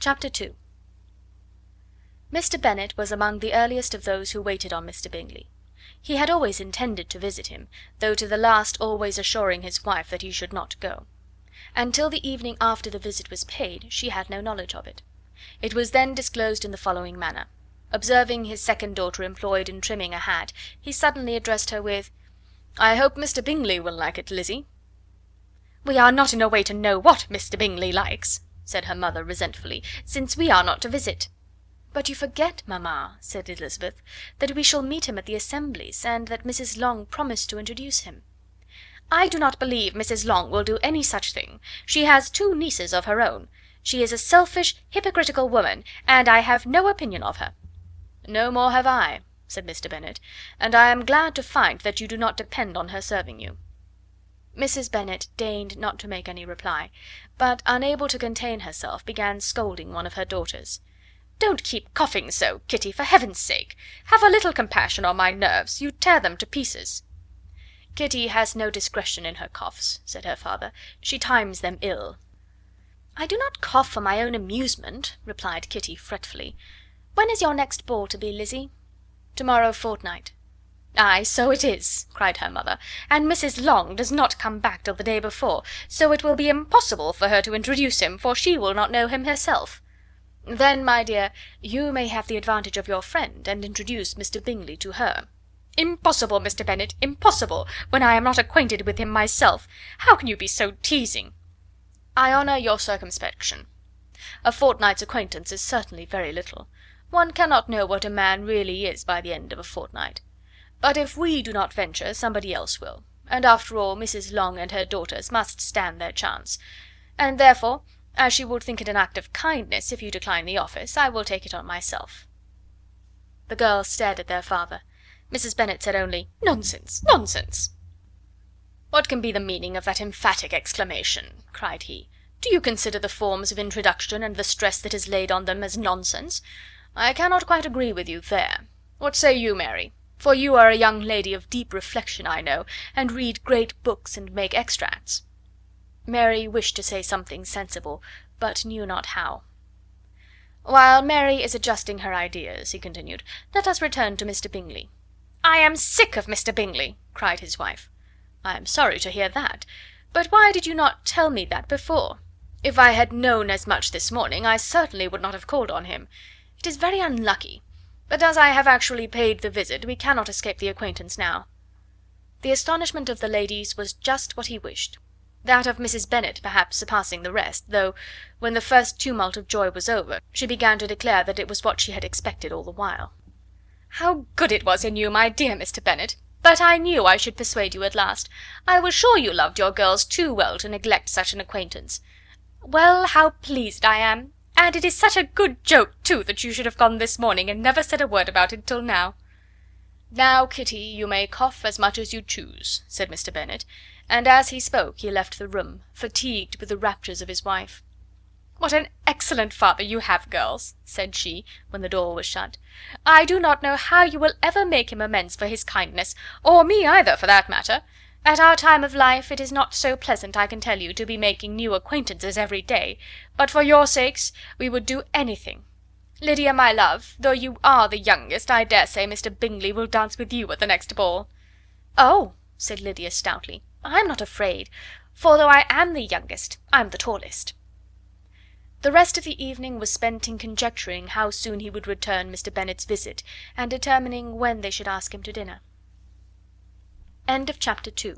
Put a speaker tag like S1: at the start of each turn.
S1: Chapter 2. Mr. Bennet was among the earliest of those who waited on Mr. Bingley. He had always intended to visit him, though to the last always assuring his wife that he should not go. And till the evening after the visit was paid, she had no knowledge of it. It was then disclosed in the following manner. Observing his second daughter employed in trimming a hat, he suddenly addressed her with, "I hope Mr. Bingley will like it, Lizzie." "We are not in a way to know what Mr. Bingley likes," said her mother resentfully, "since we are not to visit." "But you forget, mamma," said Elizabeth, "that we shall meet him at the assemblies, and that Mrs. Long promised to introduce him." "I do not believe Mrs. Long will do any such thing. She has 2 nieces of her own. She is a selfish, hypocritical woman, and I have no opinion of her." "No more have I," said Mr. Bennet, "and I am glad to find that you do not depend on her serving you." Mrs. Bennet deigned not to make any reply, but, unable to contain herself, began scolding one of her daughters. "Don't keep coughing so, Kitty, for heaven's sake! Have a little compassion on my nerves, you tear them to pieces." "Kitty has no discretion in her coughs," said her father. "She times them ill." "I do not cough for my own amusement," replied Kitty fretfully. "When is your next ball to be, Lizzie?" "To-morrow fortnight." "Ay, so it is," cried her mother, "and Mrs. Long does not come back till the day before, so it will be impossible for her to introduce him, for she will not know him herself." "Then, my dear, you may have the advantage of your friend, and introduce Mr. Bingley to her." "Impossible, Mr. Bennet, impossible, when I am not acquainted with him myself. How can you be so teasing?" "I honour your circumspection. A fortnight's acquaintance is certainly very little. One cannot know what a man really is by the end of a fortnight. But if we do not venture, somebody else will, and after all Mrs. Long and her daughters must stand their chance; and therefore, as she will think it an act of kindness if you decline the office, I will take it on myself." The girls stared at their father. Mrs. Bennet said only, "Nonsense, nonsense!" "What can be the meaning of that emphatic exclamation?" cried he. "Do you consider the forms of introduction and the stress that is laid on them as nonsense? I cannot quite agree with you there. What say you, Mary? For you are a young lady of deep reflection, I know, and read great books and make extracts." Mary wished to say something sensible, but knew not how. "While Mary is adjusting her ideas," he continued, "let us return to Mr. Bingley." "I am sick of Mr. Bingley," cried his wife. "I am sorry to hear that. But why did you not tell me that before? If I had known as much this morning, I certainly would not have called on him. It is very unlucky, but as I have actually paid the visit, we cannot escape the acquaintance now." The astonishment of the ladies was just what he wished; that of Mrs. Bennet perhaps surpassing the rest, though, when the first tumult of joy was over, she began to declare that it was what she had expected all the while. "How good it was in you, my dear Mr. Bennet! But I knew I should persuade you at last. I was sure you loved your girls too well to neglect such an acquaintance. Well, how pleased I am! And it is such a good joke, too, that you should have gone this morning and never said a word about it till now." "Now, Kitty, you may cough as much as you choose," said Mr. Bennet, and as he spoke he left the room, fatigued with the raptures of his wife. "What an excellent father you have, girls," said she, when the door was shut. "I do not know how you will ever make him amends for his kindness, or me either, for that matter. At our time of life it is not so pleasant, I can tell you, to be making new acquaintances every day, but for your sakes we would do anything. Lydia, my love, though you are the youngest, I dare say Mr. Bingley will dance with you at the next ball." "Oh," said Lydia stoutly, "I'm not afraid, for though I am the youngest, I'm the tallest." The rest of the evening was spent in conjecturing how soon he would return Mr. Bennet's visit, and determining when they should ask him to dinner. Chapter 3.